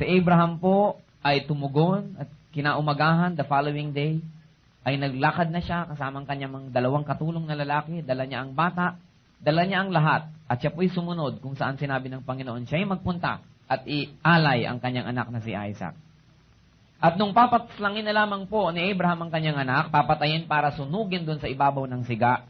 Si Abraham po ay tumugon at kinaumagahan, the following day, ay naglakad na siya kasamang kanyang mga dalawang katulong na lalaki, dala niya ang bata, dala niya ang lahat, at siya po'y sumunod kung saan sinabi ng Panginoon siya ay magpunta at ialay ang kanyang anak na si Isaac. At nung papatslangin na lamang po ni Abraham ang kanyang anak, papatayin para sunugin doon sa ibabaw ng siga,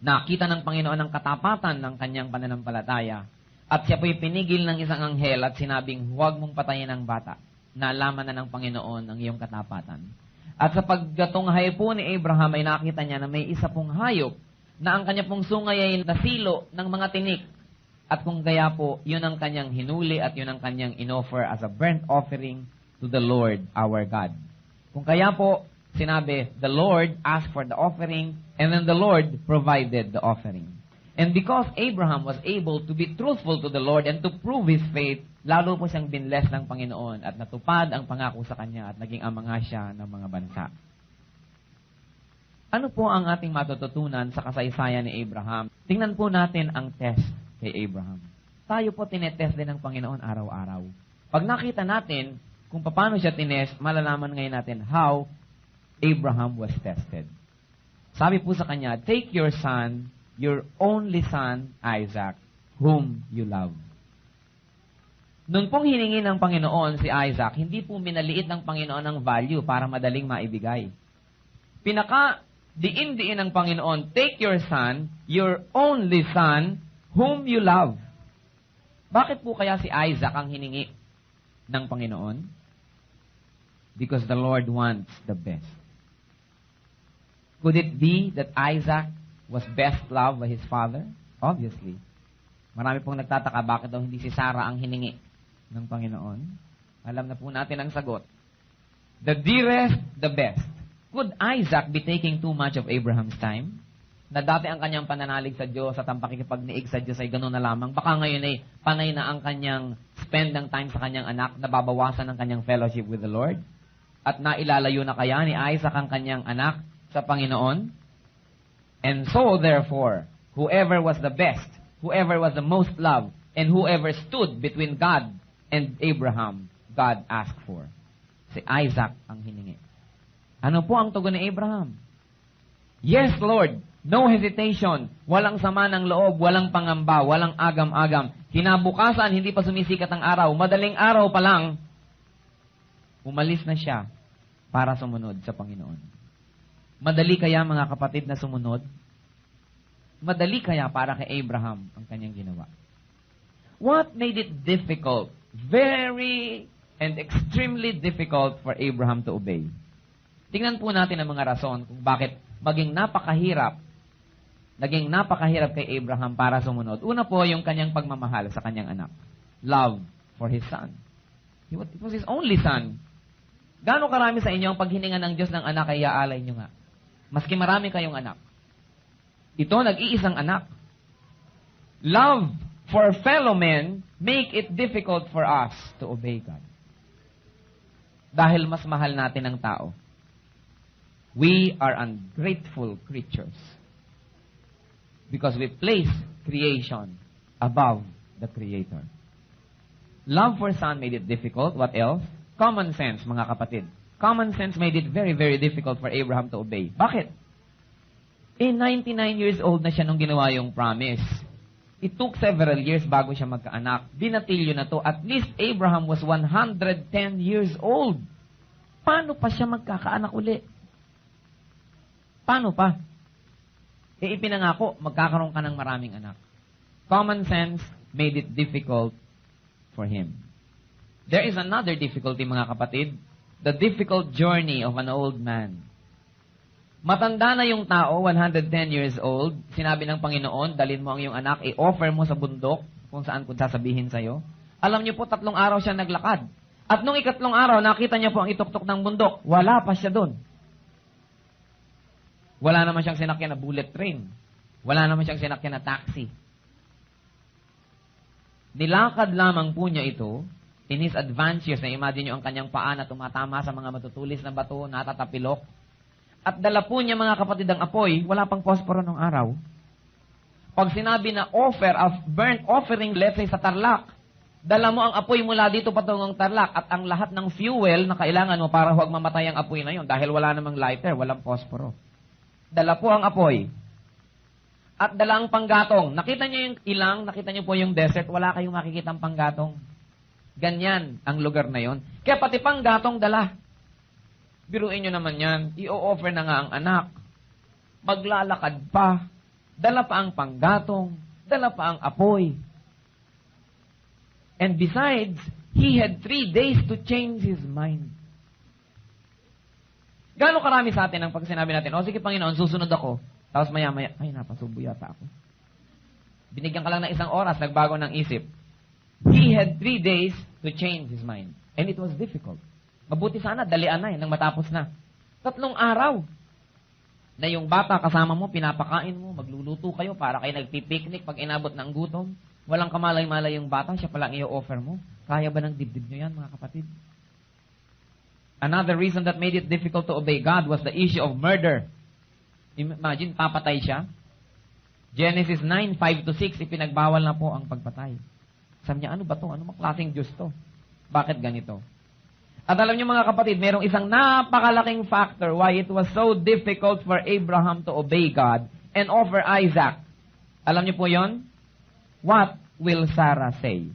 nakita ng Panginoon ang katapatan ng kanyang pananampalataya. At siya po'y pinigil ng isang anghel at sinabing, huwag mong patayin ang bata. Nalaman na ng Panginoon ang iyong katapatan. At sa paggatunghay po ni Abraham ay nakita niya na may isa pong hayop na ang kanya pong sungay ay nasilo ng mga tinik. At kung kaya po, yun ang kanyang hinuli at yun ang kanyang inoffer as a burnt offering to the Lord our God. Kung kaya po, sinabi, the Lord asked for the offering, and then the Lord provided the offering. And because Abraham was able to be truthful to the Lord and to prove his faith, lalo po siyang binless ng Panginoon at natupad ang pangako sa kanya at naging ama nga siya ng mga bansa. Ano po ang ating matututunan sa kasaysayan ni Abraham? Tingnan po natin ang test kay Abraham. Tayo po tinetest din ng Panginoon araw-araw. Pag nakita natin kung paano siya tinest, malalaman ngayon natin how Abraham was tested. Sabi po sa kanya, take your son, your only son, Isaac, whom you love. Noon pong hiningi ng Panginoon si Isaac, hindi po minaliit ng Panginoon ang value para madaling maibigay. Diin ng Panginoon, take your son, your only son, whom you love. Bakit po kaya si Isaac ang hiningi ng Panginoon? Because the Lord wants the best. Could it be that Isaac was best loved by his father? Obviously. Marami pong nagtataka bakit daw hindi si Sarah ang hiningi ng Panginoon. Alam na po natin ang sagot. The dearest, the best. Could Isaac be taking too much of Abraham's time? Na dati ang kanyang pananalig sa Diyos at ang pakikipagniig sa Diyos ay gano'n na lamang. Baka ngayon ay panay na ang kanyang spend ng time sa kanyang anak, nababawasan ang kanyang fellowship with the Lord. At nailalayo na kaya ni Isaac ang kanyang anak sa Panginoon? And so, therefore, whoever was the best, whoever was the most loved, and whoever stood between God and Abraham, God asked for. Si Isaac ang hiningi. Ano po ang tugon ni Abraham? Yes, Lord. No hesitation. Walang sama ng loob, walang pangamba, walang agam-agam. Kinabukasan, hindi pa sumisikat ang araw. Madaling araw pa lang, umalis na siya para sumunod sa Panginoon. Madali kaya, mga kapatid, na sumunod? Madali kaya para kay Abraham ang kanyang ginawa? What made it difficult, very and extremely difficult for Abraham to obey? Tingnan po natin ang mga rason kung bakit naging napakahirap kay Abraham para sumunod. Una po, yung kanyang pagmamahal sa kanyang anak. Love for his son. It was his only son. Gaano karami sa inyo ang paghiningan ng Diyos ng anak ay iaalay nyo nga? Maski marami kayong anak. Ito, nag-iisang anak. Love for fellow men make it difficult for us to obey God. Dahil mas mahal natin ang tao. We are ungrateful creatures. Because we place creation above the Creator. Love for son made it difficult. What else? Common sense, mga kapatid. Common sense made it very, very difficult for Abraham to obey. Bakit? 99 years old na siya nung ginawa yung promise. It took several years bago siya magkaanak. Dinatilyo na to. At least Abraham was 110 years old. Paano pa siya magkakaanak uli? Paano pa? Ipinangako, magkakaroon ka ng maraming anak. Common sense made it difficult for him. There is another difficulty, mga kapatid. The difficult journey of an old man. Matanda na yung tao, 110 years old. Sinabi ng Panginoon, dalhin mo ang iyong anak, i-offer mo sa bundok, kung saan ko sasabihin sa'yo. Alam niyo po, 3 araw siya naglakad. At nung 4 araw, nakita niya po ang ituktok ng bundok. Wala pa siya doon. Wala naman siyang sinakyan na bullet train. Wala naman siyang sinakyan na taxi. Nilakad lamang po niya ito in his advanced years. Na-imagine niyo ang kanyang paa na tumatama sa mga matutulis na bato, natatapilok. At dala po niya, mga kapatid, ang apoy, wala pang posporo ng araw. Pag sinabi na offer of burnt offering, let's say sa Tarlac, Dala mo ang apoy mula dito patungong Tarlac at ang lahat ng fuel na kailangan mo para huwag mamatay ang apoy na yon dahil wala namang lighter, walang posporo. Dala po ang apoy. At dala ang panggatong. Nakita niyo yung ilang, nakita niyo po yung desert, wala kayong makikitang panggatong. Ganyan ang lugar na yon. Kaya pati panggatong dala. Biruin niyo naman yan, i-offer na nga ang anak. Maglalakad pa. Dala pa ang panggatong. Dala pa ang apoy. And besides, he had 3 days to change his mind. Gano'ng karami sa atin ang pag sinabi natin, sige Panginoon, susunod ako. Tapos maya-maya, ay napasubo yata ako. Binigyan ka lang ng 1 oras, nagbago ng isip. He had 3 days to change his mind. And it was difficult. Mabuti sana, dalian na nang matapos na. 3 araw. Na yung bata kasama mo, pinapakain mo, magluluto kayo para kayo nagpipiknik pag inabot ng gutom. Walang kamalay-malay yung bata, siya palang i-offer mo. Kaya ba ng dibdib nyo yan, mga kapatid? Another reason that made it difficult to obey God was the issue of murder. Imagine, papatay siya. Genesis 9:5-6, ipinagbawal na po ang pagpatay. Sabi niya, ano ba to? Ano maklaseng Diyos to? Bakit ganito? At alam niyo mga kapatid, merong isang napakalaking factor why it was so difficult for Abraham to obey God and offer Isaac. Alam niyo po yon? What will Sarah say?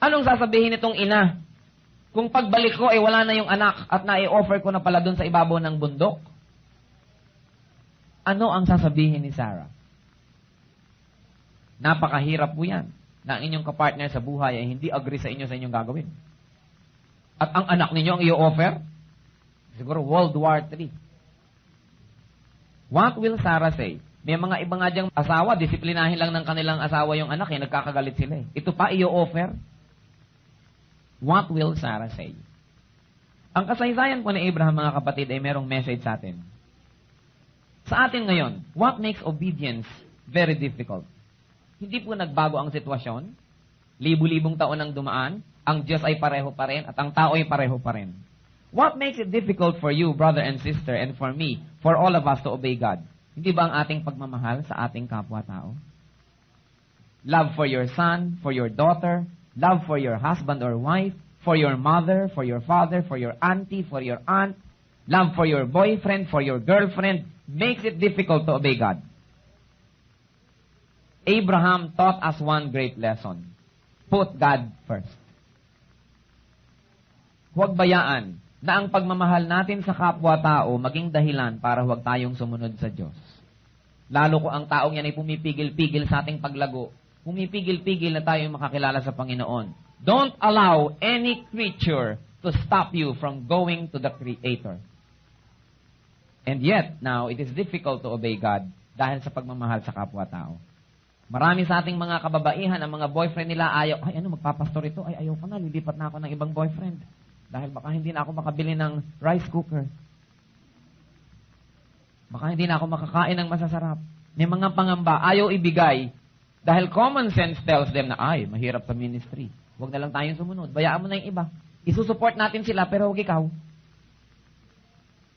Anong sasabihin nitong ina? Kung pagbalik ko, wala na yung anak at na-i-offer ko na pala dun sa ibabaw ng bundok? Ano ang sasabihin ni Sarah? Napakahirap po yan na ang inyong kapartner sa buhay ay hindi agree sa inyo sa inyong gagawin. At ang anak ninyo ang i-offer? Siguro World War III. What will Sarah say? May mga iba nga diyang asawa, disiplinahin lang ng kanilang asawa yung anak, nagkakagalit sila. Ito pa, i-offer? What will Sarah say? Ang kasaysayan po ni Abraham, mga kapatid, ay merong message sa atin. Sa atin ngayon, what makes obedience very difficult? Hindi po nagbago ang sitwasyon. Libu-libong taon ang dumaan. Ang Diyos ay pareho pa rin at ang tao ay pareho pa rin. What makes it difficult for you, brother and sister, and for me, for all of us to obey God? Hindi ba ang ating pagmamahal sa ating kapwa-tao? Love for your son, for your daughter, love for your husband or wife, for your mother, for your father, for your auntie, for your aunt, love for your boyfriend, for your girlfriend, makes it difficult to obey God. Abraham taught us one great lesson. Put God first. Huwag bayaan na ang pagmamahal natin sa kapwa-tao maging dahilan para huwag tayong sumunod sa Diyos. Lalo ko ang taong yan ay pumipigil-pigil sa ating paglago. Pumipigil-pigil na tayong makakilala sa Panginoon. Don't allow any creature to stop you from going to the Creator. And yet, now, it is difficult to obey God dahil sa pagmamahal sa kapwa-tao. Marami sa ating mga kababaihan, ang mga boyfriend nila ayaw, magpapastor ito, ayaw ko na, lilipat na ako ng ibang boyfriend. Dahil baka hindi na ako makabili ng rice cooker. Baka hindi na ako makakain ng masasarap. May mga pangamba, ayaw ibigay. Dahil common sense tells them na, mahirap sa ministry. Huwag na lang tayong sumunod. Bayaan mo na yung iba. Isusupport natin sila, pero huwag ikaw.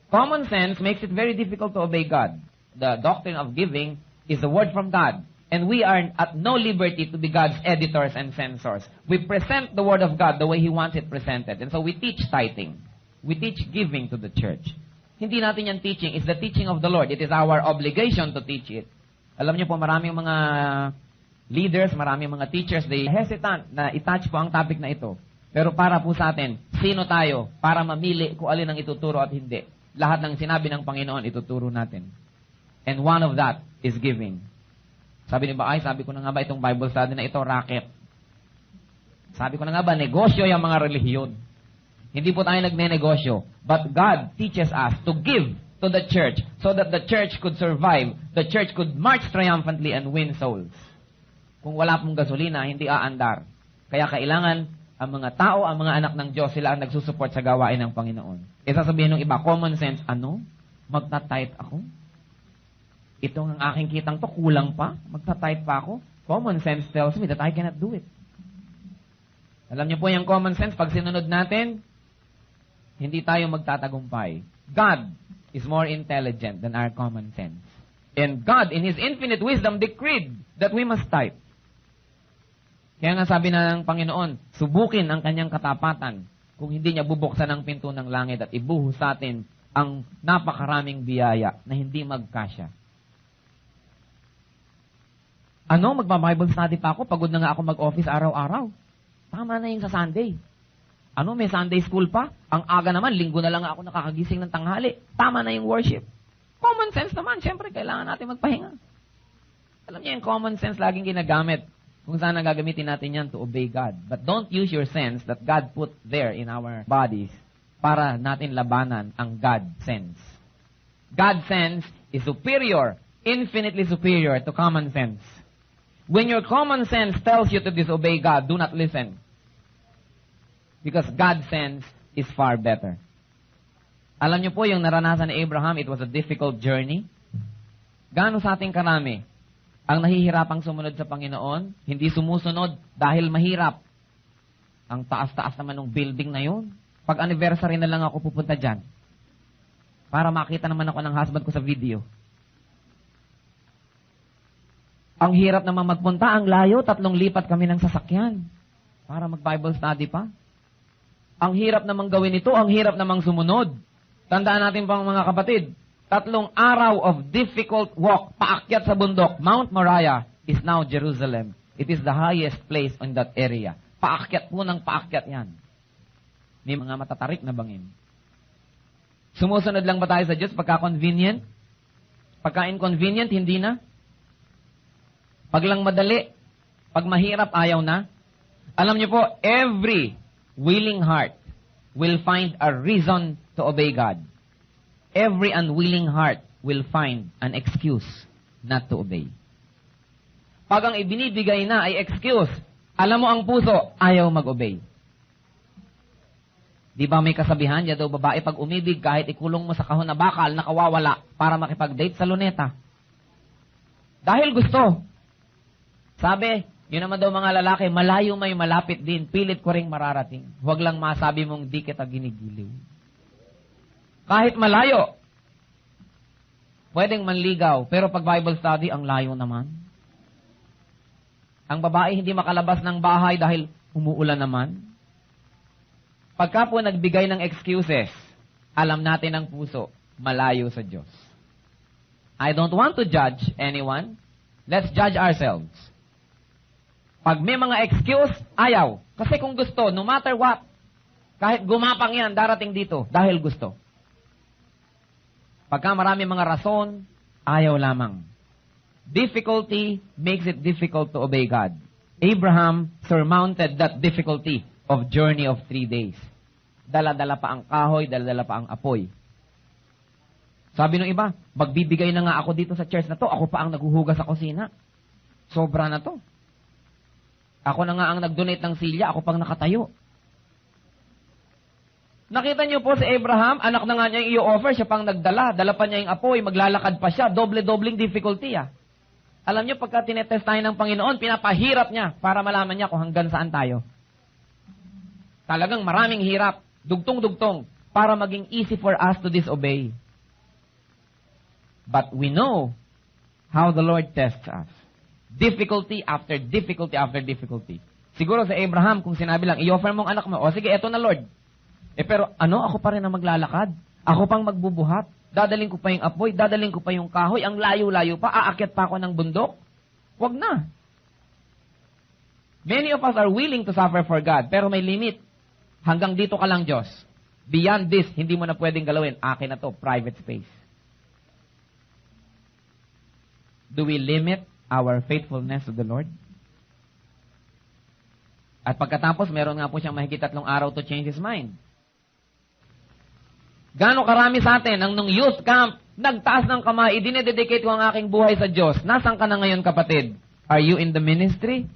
Common sense makes it very difficult to obey God. The doctrine of giving is the word from God. And we are at no liberty to be God's editors and censors. We present the Word of God the way He wants it presented. And so we teach tithing. We teach giving to the church. Hindi natin yan teaching. It's the teaching of the Lord. It is our obligation to teach it. Alam niyo po, maraming mga leaders, maraming mga teachers, they hesitant na i-touch po ang topic na ito. Pero para po sa atin, sino tayo para mamili kung alin ang ituturo at hindi? Lahat ng sinabi ng Panginoon, ituturo natin. And one of that is giving. Sabi ni Baay, sabi ko na nga ba itong Bible study na ito, racket. Sabi ko na nga ba, negosyo yung mga relihiyon. Hindi po tayo nagne-negosyo. But God teaches us to give to the church so that the church could survive, the church could march triumphantly and win souls. Kung wala pong gasolina, hindi aandar. Kaya kailangan ang mga tao, ang mga anak ng Diyos, sila ang nagsusupport sa gawain ng Panginoon. Sasabihin ng iba, common sense, magta-tithe ako? Itong ang aking kitang to, kulang pa? Magta-tithe pa ako? Common sense tells me that I cannot do it. Alam niyo po yung common sense, pag sinunod natin, hindi tayo magtatagumpay. God is more intelligent than our common sense. And God, in His infinite wisdom, decreed that we must tithe. Kaya nga sabi na ng Panginoon, subukin ang kanyang katapatan kung hindi niya bubuksan ang pinto ng langit at ibuhos sa atin ang napakaraming biyaya na hindi magkasya. Ano, magba-Bible study pa ako? Pagod na nga ako mag-office araw-araw. Tama na yung sa Sunday. Ano, may Sunday school pa? Ang aga naman, linggo na lang ako nakakagising ng tanghali. Tama na yung worship. Common sense naman, syempre, kailangan natin magpahinga. Alam niyo, yung common sense laging ginagamit kung saan nagagamitin natin yan to obey God. But don't use your sense that God put there in our bodies para natin labanan ang God sense. God sense is superior, infinitely superior to common sense. When your common sense tells you to disobey God, do not listen. Because God's sense is far better. Alam niyo po, yung naranasan ni Abraham, it was a difficult journey. Gaano sa ating karami ang nahihirapang sumunod sa Panginoon, hindi sumusunod dahil mahirap. Ang taas-taas naman ng building na yun. Pag anniversary na lang ako pupunta dyan. Para makita naman ako ng husband ko sa video. Ang hirap naman magpunta, ang layo, 3 lipat kami ng sasakyan. Para mag-Bible study pa. Ang hirap namang gawin ito, ang hirap namang sumunod. Tandaan natin pang mga kapatid, 3 araw of difficult walk, paakyat sa bundok. Mount Moriah is now Jerusalem. It is the highest place in that area. Paakyat po ng paakyat yan. May mga matatarik na bangin. Sumusunod lang ba tayo sa Diyos pagka convenient? Pagka inconvenient, hindi na. Pag lang madali, pag mahirap, ayaw na. Alam niyo po, every willing heart will find a reason to obey God. Every unwilling heart will find an excuse not to obey. Pag ang ibinibigay na ay excuse, alam mo ang puso, ayaw mag-obey. Di ba may kasabihan, ya daw babae, pag umibig, kahit ikulong mo sa kahon na bakal, nakawawala para makipag-date sa luneta. Dahil gusto. Sabi, yun naman daw mga lalaki, malayo may malapit din, pilit ko ring mararating. Huwag lang masabi mong di kita ginigiliw. Kahit malayo, pwedeng manligaw, pero pag Bible study, ang layo naman. Ang babae hindi makalabas ng bahay dahil umuulan naman. Pagka po nagbigay ng excuses, alam natin ang puso, malayo sa Diyos. I don't want to judge anyone. Let's judge ourselves. Pag may mga excuse, ayaw. Kasi kung gusto, no matter what, kahit gumapang yan, darating dito dahil gusto. Pagka marami mga rason, ayaw lamang. Difficulty makes it difficult to obey God. Abraham surmounted that difficulty of journey of 3 days. Dala-dala pa ang kahoy, dala-dala pa ang apoy. Sabi ng iba, magbibigay na nga ako dito sa church na to, ako pa ang naghuhugas sa kusina. Sobra na to. Ako na nga ang nag-donate ng silya, ako pang nakatayo. Nakita niyo po si Abraham, anak na nga niya yung i-offer, siya pang nagdala, dala pa niya yung apoy, maglalakad pa siya, doble-dobling difficulty Alam niyo, pagka tinetest tayo ng Panginoon, pinapahirap niya para malaman niya kung hanggang saan tayo. Talagang maraming hirap, dugtong-dugtong, para maging easy for us to disobey. But we know how the Lord tests us. Difficulty after difficulty after difficulty. Siguro sa Abraham, kung sinabi lang, i-offer mong anak mo, o sige, eto na Lord. Pero ako pa rin na maglalakad. Ako pang magbubuhat. Dadaling ko pa yung apoy, dadaling ko pa yung kahoy, ang layo-layo pa, aakyat pa ako ng bundok. Wag na. Many of us are willing to suffer for God, pero may limit. Hanggang dito ka lang, Diyos. Beyond this, hindi mo na pwedeng galawin. Akin na to, private space. Do we limit our faithfulness to the Lord? At pagkatapos, meron nga po siyang mahigit 3 araw to change his mind. Gaano karami sa atin ang nung youth camp, nagtaas ng kamay, dinededicate ko ang aking buhay sa Diyos. Nasaan ka na ngayon, kapatid? Are you in the ministry?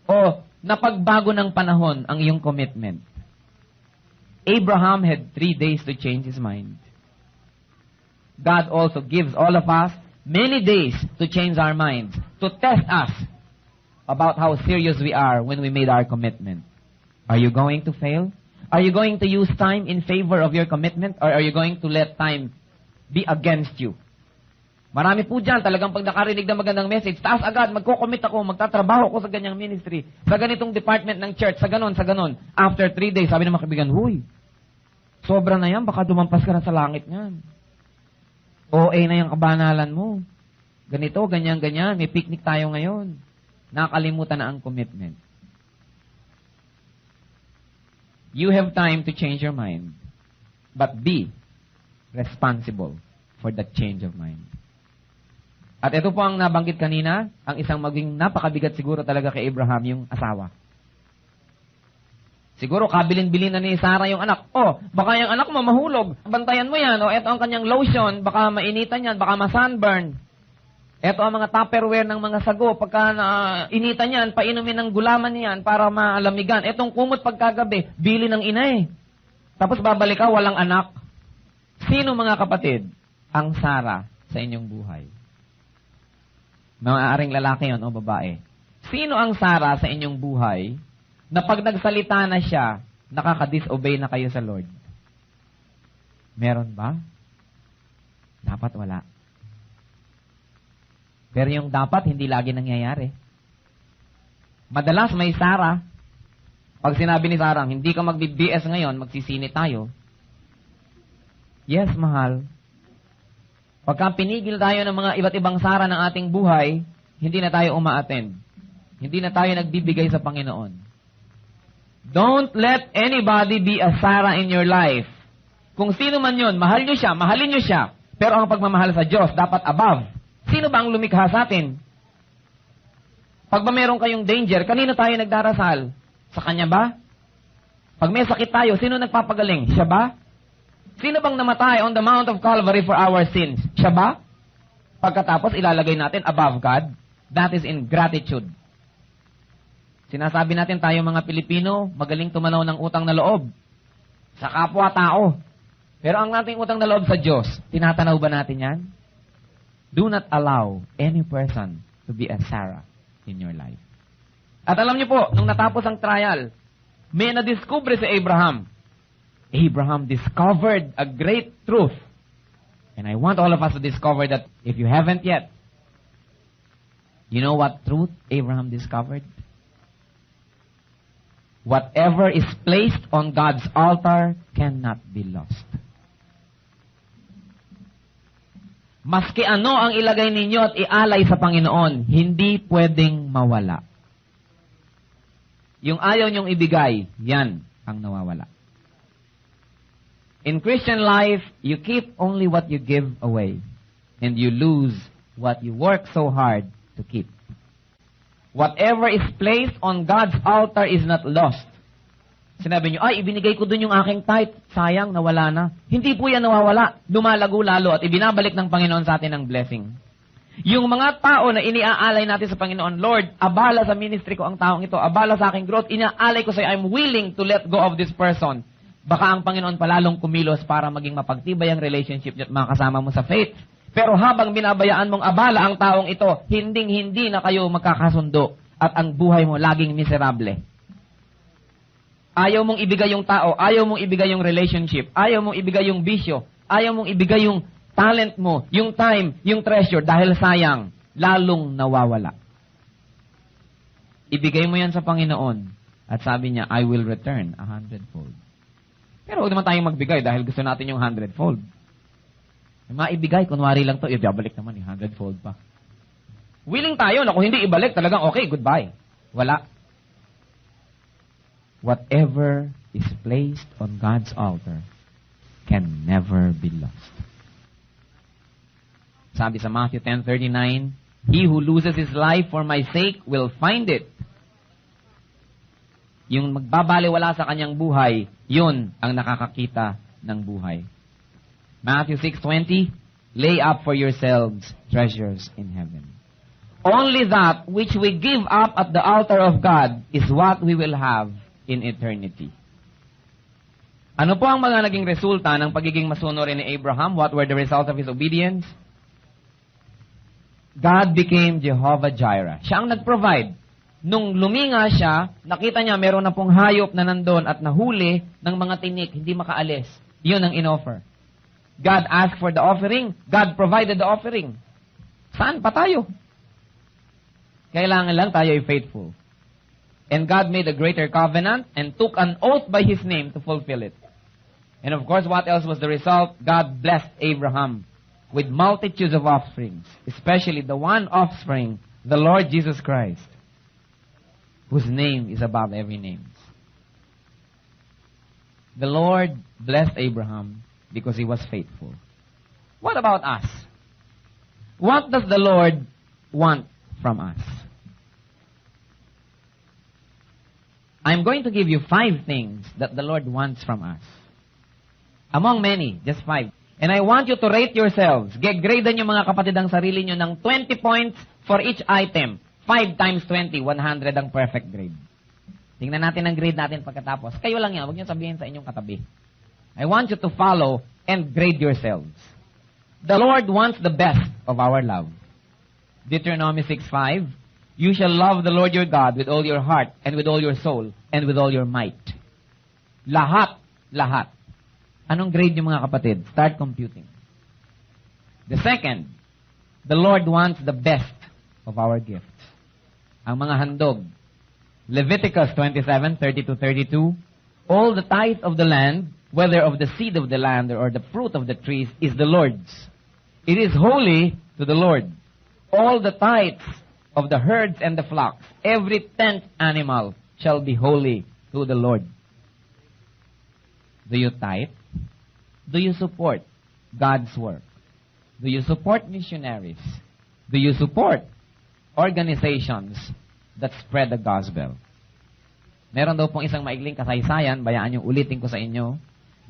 O napagbago ng panahon ang iyong commitment? Abraham had 3 days to change his mind. God also gives all of us many days to change our minds, to test us about how serious we are when we made our commitment. Are you going to fail? Are you going to use time in favor of your commitment, or are you going to let time be against you? Marami po dyan, talagang pag nakarinig ng magandang message, taas agad, magko-commit ako, magtatrabaho ako sa ganyang ministry, sa ganitong department ng church, sa ganon, sa ganon. After 3 days, sabi ng mga kaibigan, huy, sobra na yan, baka dumampas ka na sa langit niyan. OA na yung kabanalan mo. Ganito, ganyan, ganyan, may picnic tayo ngayon. Nakalimutan na ang commitment. You have time to change your mind, but be responsible for that change of mind. At ito po ang nabanggit kanina, ang isang maging napakabigat siguro talaga kay Abraham, yung asawa. Siguro kabilin-bilin na ni Sarah yung anak. Oh, baka yung anak mo mahulog. Bantayan mo yan. O, ito ang kanyang lotion. Baka mainitan yan. Baka ma-sunburn. Ito ang mga Tupperware ng mga sago. Pagka initan yan, painumin ng gulaman yan para maalamigan. Itong kumot pagkagabi, bili ng ina eh. Tapos babalik ka, walang anak. Sino mga kapatid ang Sarah sa inyong buhay? Maaaring lalaki yon o babae. Sino ang Sarah sa inyong buhay na pag nagsalita na siya, nakaka-disobey na kayo sa Lord? Meron ba? Dapat wala. Pero yung dapat, hindi lagi nangyayari. Madalas may Sarah. Pag sinabi ni Sarah, hindi ka magbi-BS ngayon, magsisini tayo. Yes, mahal. Pagka pinigil tayo ng mga iba't ibang Sarah ng ating buhay, hindi na tayo uma-attend. Hindi na tayo nagbibigay sa Panginoon. Don't let anybody be a Sarah in your life. Kung sino man yun, mahal nyo siya, mahalin nyo siya. Pero ang pagmamahal sa Diyos, dapat above. Sino ba ang lumikha sa atin? Pag ba meron kayong danger, kanino tayo nagdarasal? Sa Kanya ba? Pag may sakit tayo, sino nagpapagaling? Siya ba? Sino bang namatay on the Mount of Calvary for our sins? Siya ba? Pagkatapos, ilalagay natin above God. That is ingratitude. Sinasabi natin tayo mga Pilipino, magaling tumanaw ng utang na loob sa kapwa-tao. Pero ang ating utang na loob sa Diyos, tinatanaw ba natin yan? Do not allow any person to be a Sarah in your life. At alam niyo po, nung natapos ang trial, may na-discover si Abraham. Abraham discovered a great truth. And I want all of us to discover that if you haven't yet. You know what truth Abraham discovered? Whatever is placed on God's altar cannot be lost. Maski ano ang ilagay ninyo at ialay sa Panginoon, hindi pwedeng mawala. Yung ayaw niyong ibigay, yan ang nawawala. In Christian life, you keep only what you give away, and you lose what you work so hard to keep. Whatever is placed on God's altar is not lost. Sinabi niyo, ay, ibinigay ko dun yung aking tithe. Sayang, nawala na. Hindi po yan nawawala. Lumalago lalo at ibinabalik ng Panginoon sa atin ang blessing. Yung mga tao na iniaalay natin sa Panginoon, Lord, abala sa ministry ko ang taong ito, abala sa aking growth, inaalay ko sa'yo, I'm willing to let go of this person. Baka ang Panginoon palalong kumilos para maging mapagtibay ang relationship niyo at makasama mo sa faith. Pero habang binabayaan mong abala ang taong ito, hinding-hindi na kayo magkakasundo at ang buhay mo laging miserable. Ayaw mong ibigay yung tao, ayaw mong ibigay yung relationship, ayaw mong ibigay yung bisyo, ayaw mong ibigay yung talent mo, yung time, yung treasure dahil sayang, lalong nawawala. Ibigay mo yan sa Panginoon at sabi niya, I will return 100-fold. Pero huwag naman tayong magbigay dahil gusto natin yung 100-fold. Maibigay, kunwari lang to, ibabalik naman yung 100-fold pa. Willing tayo na kung hindi ibalik, talagang okay, goodbye. Wala. Whatever is placed on God's altar can never be lost. Sabi sa Matthew 10:39, He who loses his life for my sake will find it. Yung magbabaliwala sa kanyang buhay, yun ang nakakakita ng buhay. Matthew 6:20, lay up for yourselves treasures in heaven. Only that which we give up at the altar of God is what we will have in eternity. Ano po ang mga naging resulta ng pagiging masunurin ni Abraham? What were the results of his obedience? God became Jehovah Jireh. Siya ang nag-provide. Nung luminga siya, nakita niya meron na pong hayop na nandun at nahuli ng mga tinik, hindi makaalis. Yun ang in-offer. God asked for the offering, God provided the offering. Saan pa tayo? Kailangan lang tayo ay faithful. And God made a greater covenant and took an oath by His name to fulfill it. And of course, what else was the result? God blessed Abraham with multitudes of offsprings, especially the one offspring, the Lord Jesus Christ, whose name is above every name. The Lord blessed Abraham because he was faithful. What about us? What does the Lord want from us? I'm going to give you 5 things that the Lord wants from us. Among many, just 5. And I want you to rate yourselves. Gradean yung mga kapatid ang sarili nyo ng 20 points for each item. 5 times 20, 100 ang perfect grade. Tingnan natin ang grade natin pagkatapos. Kayo lang yan, huwag nyo sabihin sa inyong katabi. I want you to follow and grade yourselves. The Lord wants the best of our love. Deuteronomy 6:5, you shall love the Lord your God with all your heart and with all your soul and with all your might. Lahat. Anong grade niyo mga kapatid? Start computing. The second, the Lord wants the best of our gifts. Ang mga handog. Leviticus 27:30-32, all the tithe of the land, whether of the seed of the land or the fruit of the trees, is the Lord's. It is holy to the Lord. All the tithes of the herds and the flocks, every 10th animal shall be holy to the Lord. Do you tithe? Do you support God's work? Do you support missionaries? Do you support organizations that spread the gospel? Meron daw pong isang maigling kasaysayan, bayaan yung ulitin ko sa inyo.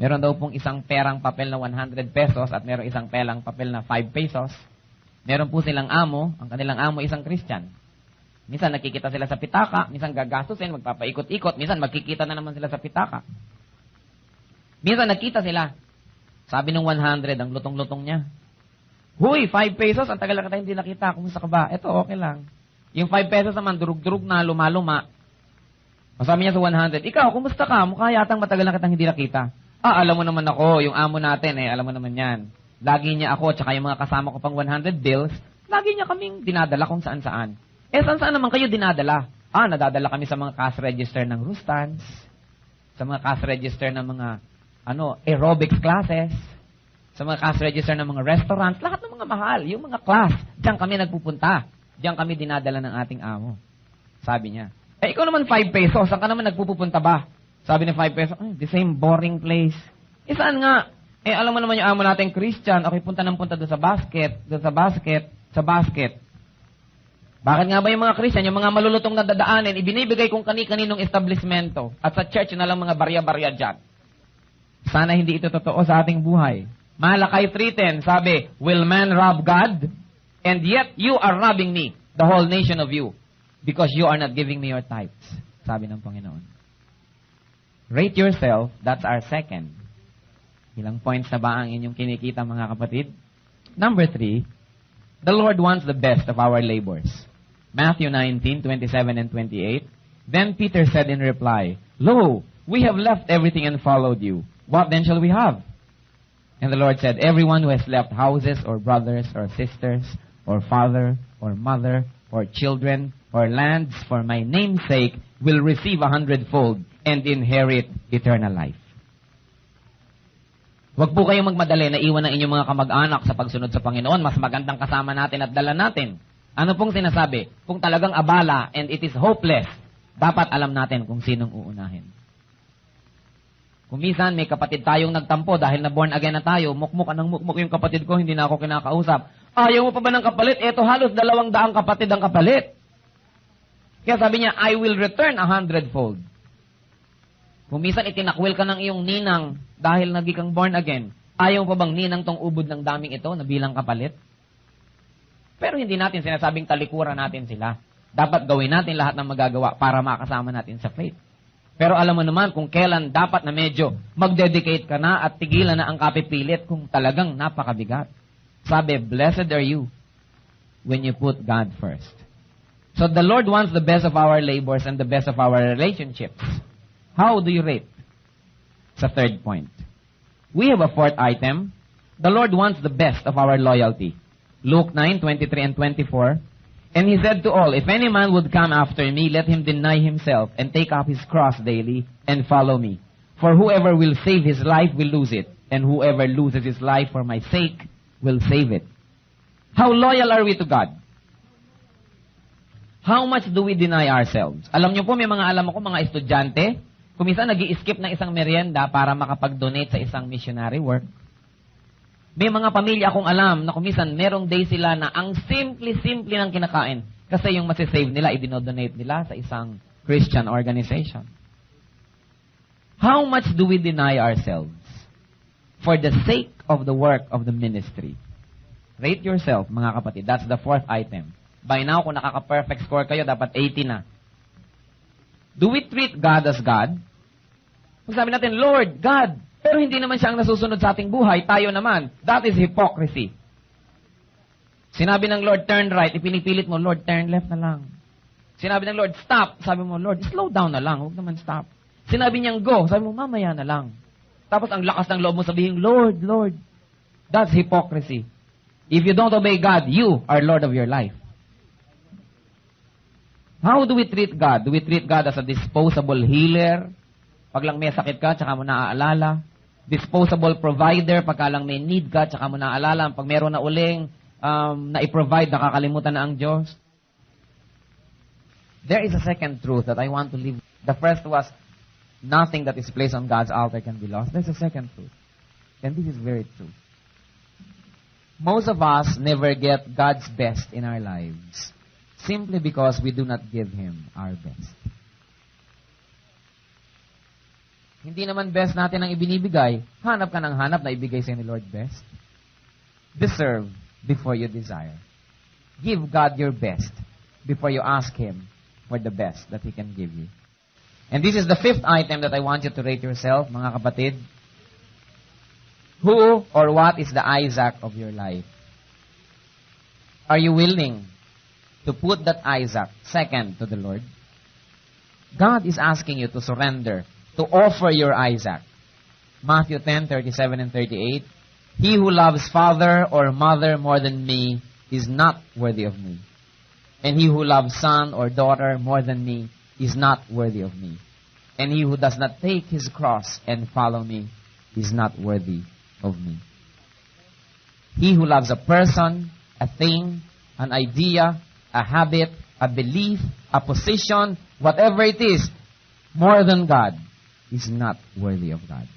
Meron daw pong isang perang papel na 100 pesos at meron isang perang papel na 5 pesos. Meron po silang amo, ang kanilang amo isang Christian. Minsan nakikita sila sa pitaka, minsan gagastusin, magpapaikot-ikot, minsan magkikita na naman sila sa pitaka. Minsan nakita sila, sabi ng 100, ang lutong-lutong niya. Huy, 5 pesos, ang tagal na kita hindi nakita, kumusta ka ba? Eto, okay lang. Yung 5 pesos naman, durug-durug na, luma-luma. Sabi niya sa 100, ikaw, kumusta ka? Mukha yatang matagal na kitang hindi nakita. Alam mo naman ako, yung amo natin alam mo naman yan. Lagi niya ako, tsaka yung mga kasama ko pang 100 bills, lagi niya kaming dinadala kung saan-saan. Saan-saan naman kayo dinadala? Nadadala kami sa mga cash register ng Rustans, sa mga cash register ng mga, aerobics classes, sa mga cash register ng mga restaurants, lahat ng mga mahal, yung mga class, diyan kami nagpupunta. Diyan kami dinadala ng ating amo. Sabi niya. Ikaw naman 5 pesos, saan ka naman nagpupunta ba? Sabi ni 5 pesos, the same boring place. Saan nga? Alam mo naman yung amo natin Christian, okay, punta doon sa basket. Bakit nga ba yung mga Christian, yung mga malulutong na dadaanin, ibinibigay kung kani-kaninong establishmento at sa church na lang mga barya-barya dyan. Sana hindi ito totoo sa ating buhay. Malakay 3:10, sabi, will man rob God? And yet you are robbing me, the whole nation of you, because you are not giving me your tithes. Sabi ng Panginoon. Rate yourself, that's our second. Ilang points na ba ang inyong kinikita mga kapatid? Number 3, the Lord wants the best of our labors. Matthew 19:27 and 28. Then Peter said in reply, Lo, we have left everything and followed you. What then shall we have? And the Lord said, everyone who has left houses or brothers or sisters or father or mother or children or lands for my name's sake will receive 100-fold and inherit eternal life. Huwag po kayong magmadali na iwan ng inyong mga kamag-anak sa pagsunod sa Panginoon. Mas magandang kasama natin at dala natin. Ano pong sinasabi? Kung talagang abala and it is hopeless, dapat alam natin kung sinong uunahin. Kung minsan may kapatid tayong nagtampo dahil na born again na tayo, mukmuk ng mukmuk yung kapatid ko, hindi na ako kinakausap. Ayaw mo pa ba ng kapalit? Eto halos 200 kapatid ang kapalit. Kaya sabi niya, I will return 100-fold. Kung minsan itinakwil ka ng iyong ninang dahil naging born again, ayaw mo pa bang ninang tong ubod ng daming ito na bilang kapalit? Pero hindi natin sinasabing talikuran natin sila. Dapat gawin natin lahat ng magagawa para makasama natin sa faith. Pero alam mo naman kung kailan dapat na medyo mag-dedicate ka na at tigilan na ang kapipilit kung talagang napakabigat. Sabi, blessed are you when you put God first. So the Lord wants the best of our labors and the best of our relationships. How do you rate? Sa third point. We have a fourth item. The Lord wants the best of our loyalty. Luke 9:23 and 24. And he said to all, if any man would come after me, let him deny himself and take up his cross daily and follow me. For whoever will save his life will lose it, and whoever loses his life for my sake will save it. How loyal are we to God? How much do we deny ourselves? Alam niyo po, may mga alam ako, mga estudyante, kumisa nag-i-skip ng isang merienda para makapag-donate sa isang missionary work. May mga pamilya akong alam na kumisan merong day sila na ang simple-simple ng kinakain. Kasi yung masisave nila, i-dinodonate nila sa isang Christian organization. How much do we deny ourselves for the sake of the work of the ministry? Rate yourself, mga kapatid. That's the fourth item. By now, kung nakaka-perfect score kayo, dapat 80 na. Do we treat God as God? Kung sabi natin, Lord, God, pero hindi naman siya ang nasusunod sa ating buhay, tayo naman. That is hypocrisy. Sinabi ng Lord, turn right, ipinipilit mo, Lord, turn left na lang. Sinabi ng Lord, stop, sabi mo, Lord, slow down na lang, huwag naman stop. Sinabi niyang go, sabi mo, mamaya na lang. Tapos ang lakas ng loob mo sabihin, Lord, Lord. That's hypocrisy. If you don't obey God, you are Lord of your life. How do we treat God? Do we treat God as a disposable healer? Pag lang may sakit ka, tsaka mo naaalala. Disposable provider, pagka lang may need ka, tsaka mo naaalala. Pag meron na uling na i-provide, nakakalimutan na ang Diyos. There is a second truth that I want to leave. The first was, nothing that is placed on God's altar can be lost. There's a second truth. And this is very true. Most of us never get God's best in our lives simply because we do not give Him our best. Hindi naman best natin ang ibinibigay. Hanap ka ng hanap na ibigay sa'yo ni Lord best. Deserve before you desire. Give God your best before you ask Him for the best that He can give you. And this is the fifth item that I want you to rate yourself, mga kapatid. Who or what is the Isaac of your life? Are you willing to put that Isaac second to the Lord? God is asking you to surrender, to offer your Isaac. Matthew 10:37 and 38. He who loves father or mother more than me is not worthy of me. And he who loves son or daughter more than me is not worthy of me. And he who does not take his cross and follow me is not worthy of me. He who loves a person, a thing, an idea, a habit, a belief, a position, whatever it is, more than God, is not worthy of God.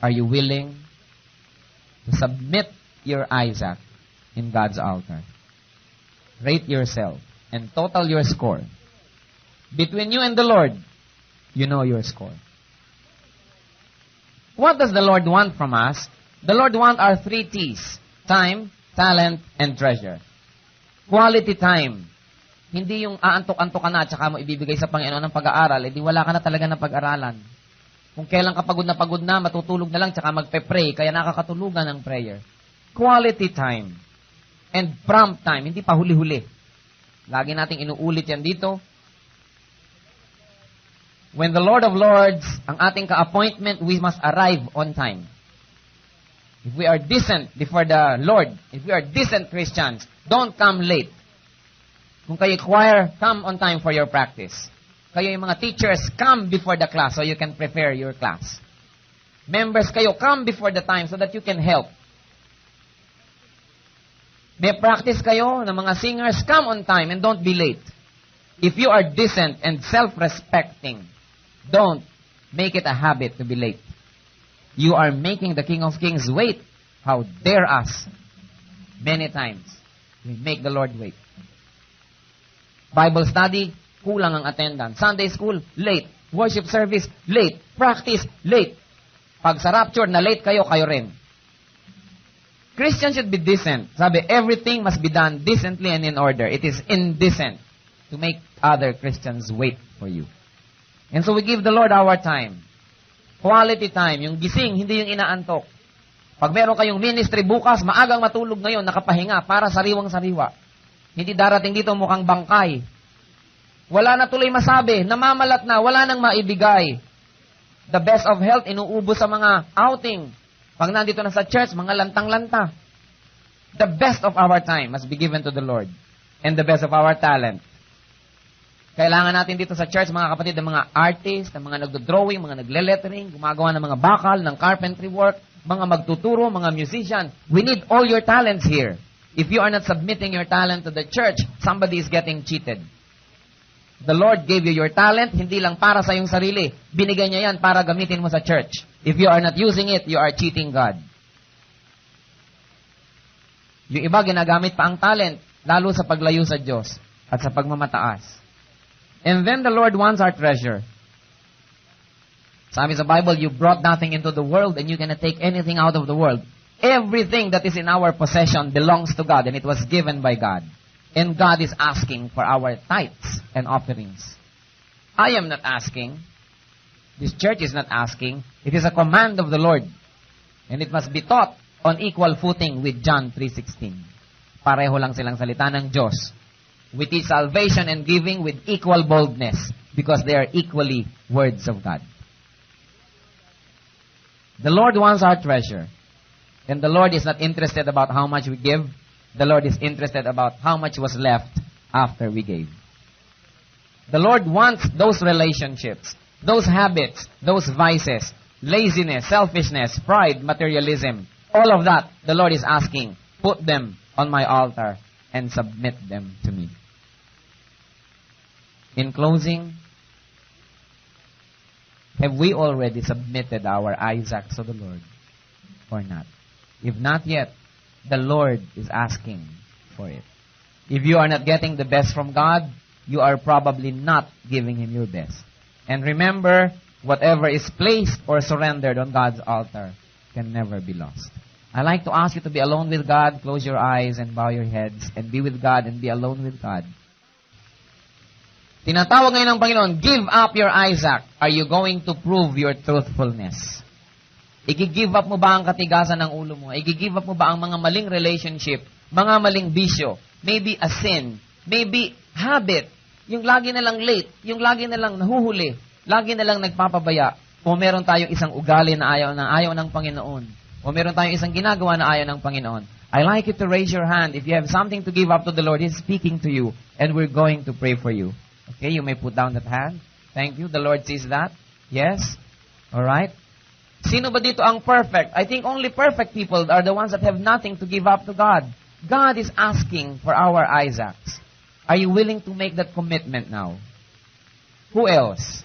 Are you willing to submit your Isaac in God's altar? Rate yourself and total your score. Between you and the Lord, you know your score. What does the Lord want from us? The Lord wants our 3 T's. Time, talent, and treasure. Quality time. Hindi yung aantok-antok ka na at saka mo ibibigay sa Panginoon ng pag-aaral, edi wala ka na talaga ng pag-aralan. Kung kailan ka pagod na, matutulog na lang tsaka magpe-pray, kaya nakakatulugan ng prayer. Quality time. And prompt time, hindi pa huli-huli. Lagi nating inuulit yan dito. When the Lord of Lords, ang ating ka-appointment, we must arrive on time. If we are decent before the Lord, if we are decent Christians, don't come late. Kung kayo choir, come on time for your practice. Kayo yung mga teachers, come before the class so you can prepare your class. Members kayo, come before the time so that you can help. May practice kayo ng mga singers, come on time and don't be late. If you are decent and self-respecting, don't make it a habit to be late. You are making the King of Kings wait. How dare us? Many times, we make the Lord wait. Bible study, kulang ang attendance. Sunday school, late. Worship service, late. Practice, late. Pag sa rapture, na late kayo, kayo rin. Christians should be decent. Sabi, everything must be done decently and in order. It is indecent to make other Christians wait for you. And so we give the Lord our time. Quality time. Yung gising, hindi yung inaantok. Pag meron kayong ministry bukas, maagang matulog ngayon, nakapahinga, para sariwang-sariwa. Hindi darating dito mukhang bangkay. Wala na tuloy masabi, namamalat na, wala nang maibigay. The best of health, inuubos sa mga outing. Pag nandito na sa church, mga lantang-lanta. The best of our time must be given to the Lord. And the best of our talent. Kailangan natin dito sa church, mga kapatid, ng mga artist, ng mga nagdo-drawing, mga nagle-lettering, gumagawa ng mga bakal, ng carpentry work, mga magtuturo, mga musician. We need all your talents here. If you are not submitting your talent to the church, somebody is getting cheated. The Lord gave you your talent, hindi lang para sa iyong sarili. Binigay niya yan para gamitin mo sa church. If you are not using it, you are cheating God. Yung iba, ginagamit pa ang talent, lalo sa paglayo sa Diyos at sa pagmamataas. And then the Lord wants our treasure. Sabi sa Bible, you brought nothing into the world and you cannot take anything out of the world. Everything that is in our possession belongs to God and it was given by God. And God is asking for our tithes and offerings. I am not asking. This church is not asking. It is a command of the Lord. And it must be taught on equal footing with John 3:16. Pareho lang silang salita ng Diyos. We teach salvation and giving with equal boldness because they are equally words of God. The Lord wants our treasure. And the Lord is not interested about how much we give. The Lord is interested about how much was left after we gave. The Lord wants those relationships, those habits, those vices, laziness, selfishness, pride, materialism. All of that, the Lord is asking, put them on my altar and submit them to me. In closing, have we already submitted our Isaacs to the Lord or not? If not yet, the Lord is asking for it. If you are not getting the best from God, you are probably not giving Him your best. And remember, whatever is placed or surrendered on God's altar can never be lost. I like to ask you to be alone with God. Close your eyes and bow your heads and be with God and be alone with God. Tinatawag ngayon ng Panginoon, give up your Isaac. Are you going to prove your truthfulness? I-give up mo ba ang katigasan ng ulo mo? I-give up mo ba ang mga maling relationship, mga maling bisyo, maybe a sin, maybe habit, yung lagi na lang late, yung lagi na lang nahuhuli, lagi na lang nagpapabaya, o meron tayong isang ugali na ayaw ng Panginoon, o meron tayong isang ginagawa na ayaw ng Panginoon. I like you to raise your hand. If you have something to give up to the Lord, He's speaking to you, and we're going to pray for you. Okay, you may put down that hand. Thank you. The Lord sees that. Yes? All right. Sino ba dito ang perfect? I think only perfect people are the ones that have nothing to give up to God. God is asking for our Isaacs. Are you willing to make that commitment now? Who else?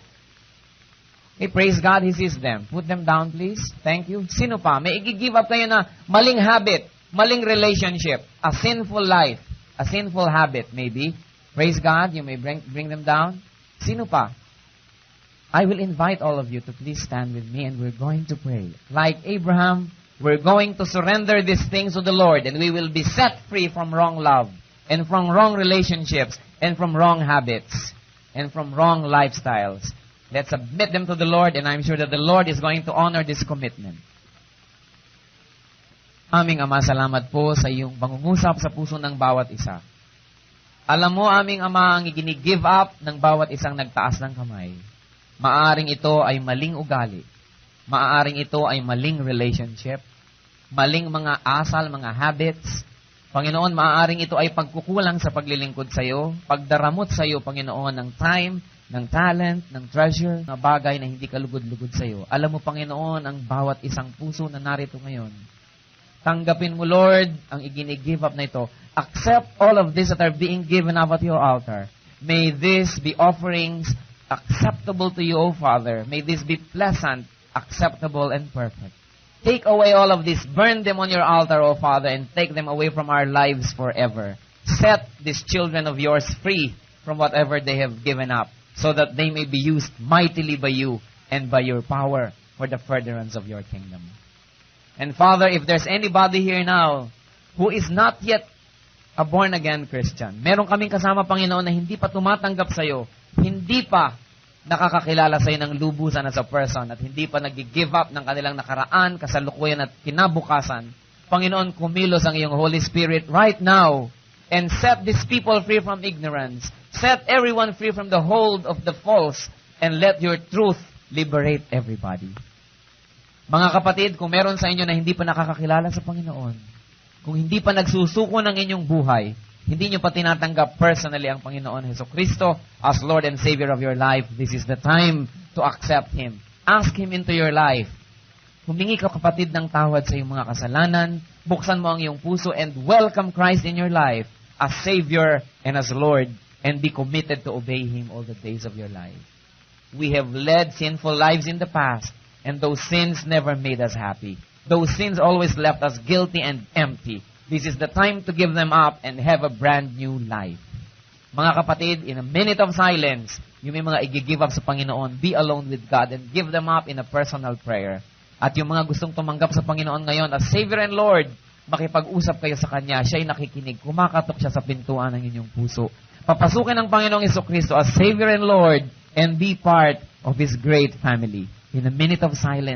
Okay, praise God, He sees them. Put them down, please. Thank you. Sino pa? May i-give up kayo na maling habit, maling relationship, a sinful life, a sinful habit, maybe. Praise God, you may bring them down. Sino pa? I will invite all of you to please stand with me and we're going to pray. Like Abraham, we're going to surrender these things to the Lord and we will be set free from wrong love and from wrong relationships and from wrong habits and from wrong lifestyles. Let's submit them to the Lord and I'm sure that the Lord is going to honor this commitment. Aming Ama, salamat po sa iyong pangungusap sa puso ng bawat isa. Alam mo, aming Ama, ang i-give up ng bawat isang nagtaas ng kamay. Maaring ito ay maling ugali. Maaring ito ay maling relationship. Maling mga asal, mga habits. Panginoon, maaring ito ay pagkukulang sa paglilingkod sa iyo, pagdaramot sa iyo, Panginoon, ng time, ng talent, ng treasure, na bagay na hindi kalugod-lugod sa iyo. Alam mo, Panginoon, ang bawat isang puso na narito ngayon. Tanggapin mo, Lord, ang i-give up na ito. Accept all of this that are being given up at your altar. May this be offerings acceptable to you, O Father. May this be pleasant, acceptable, and perfect. Take away all of this. Burn them on your altar, O Father, and take them away from our lives forever. Set these children of yours free from whatever they have given up, so that they may be used mightily by you and by your power for the furtherance of your kingdom. And Father, if there's anybody here now who is not yet a born-again Christian, meron kaming kasama, Panginoon, na hindi pa tumatanggap sa iyo, hindi pa nakakakilala sa iyo ng lubusan as a person, at hindi pa nag-give up ng kanilang nakaraan, kasalukuyan at kinabukasan, Panginoon, kumilos ang iyong Holy Spirit right now and set these people free from ignorance. Set everyone free from the hold of the false and let your truth liberate everybody. Mga kapatid, kung meron sa inyo na hindi pa nakakakilala sa Panginoon, kung hindi pa nagsusuko ng inyong buhay, hindi nyo pa tinatanggap personally ang Panginoon Jesucristo as Lord and Savior of your life, this is the time to accept Him. Ask Him into your life. Humingi ka, kapatid, ng tawad sa iyong mga kasalanan, buksan mo ang iyong puso, and welcome Christ in your life as Savior and as Lord, and be committed to obey Him all the days of your life. We have led sinful lives in the past, and those sins never made us happy. Those sins always left us guilty and empty. This is the time to give them up and have a brand new life. Mga kapatid, in a minute of silence, yung may mga i-give up sa Panginoon, be alone with God and give them up in a personal prayer. At yung mga gustong tumanggap sa Panginoon ngayon as Savior and Lord, makipag-usap kayo sa Kanya, siya'y nakikinig, kumakatok siya sa pintuan ng inyong puso. Papasukin ng Panginoong Jesucristo as Savior and Lord and be part of His great family. In a minute of silence,